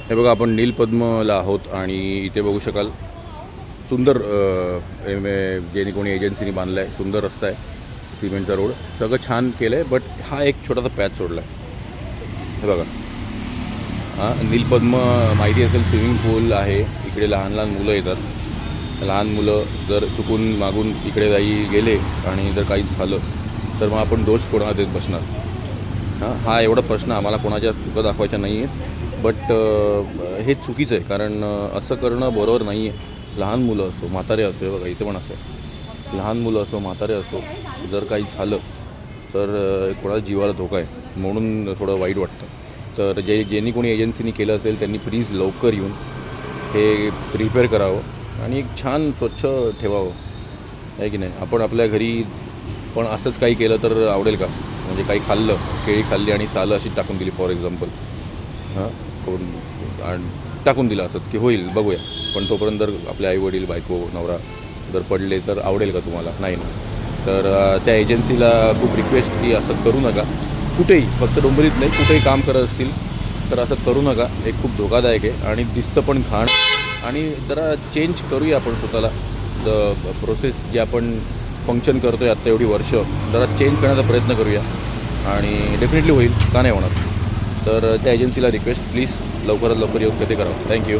हे बघा, आपण नीलपद्मला आहोत आणि इथे बघू शकाल सुंदर ज्याने कोणी एजन्सीने बांधला आहे. सुंदर रस्ता आहे, सिमेंटचा रोड, सगळं छान केलं आहे. बट हा एक छोटासा पॅच सोडला आहे. हे बघा, हां, नीलपद्म माहिती असेल, स्विमिंग पूल आहे. इकडे लहान लहान मुलं येतात. लहान मुलं जर चुकून मागून इकडे गेले आणि जर काही झालं तर मग आपण दोष कोणाला देत बसणार. हा एवढा प्रश्न आम्हाला कोणाच्या चुका दाखवायच्या नाही आहेत. बट हे चुकीचं आहे, कारण असं करणं बरोबर नाही आहे. लहान मुलं असो, म्हातारे असो, बघा इथे पण असं आहे, लहान मुलं असो, म्हातारे असो, जर काही झालं तर कोणाच्या जीवाला धोका आहे, म्हणून थोडं वाईट वाटतं. तर ज्यांनी कोणी एजन्सीनी केलं असेल त्यांनी प्लीज लवकर येऊन हे रिपेअर करावं आणि एक छान स्वच्छ ठेवावं, आहे की नाही. आपण आपल्या घरी पण असंच काही केलं तर आवडेल का? म्हणजे काही खाल्लं, केळी खाल्ली आणि सालं अशी टाकून दिली फॉर एक्झाम्पल, टाकून दिलं असंच की होईल बघूया. पण तोपर्यंत जर आपले आईवडील, बायको, नवरा जर पडले तर आवडेल का तुम्हाला? नाही ना. तर त्या एजन्सीला खूप रिक्वेस्ट की असं करू नका. कुठेही, फक्त डोंबिवलीत नाही, कुठेही काम करत असतील तर असं करू नका. हे खूप धोकादायक आहे आणि दिसतं पण घाण. आणि जरा चेंज करूया आपण स्वतःला. प्रोसेस जे आपण फंक्शन करतो आहे आत्ता एवढी वर्ष, जरा चेंज करण्याचा प्रयत्न करूया आणि डेफिनेटली होईल, का नाही होणार. तर त्या एजन्सीला रिक्वेस्ट, प्लीज लवकरात लवकर येऊन ते करावं. थँक्यू.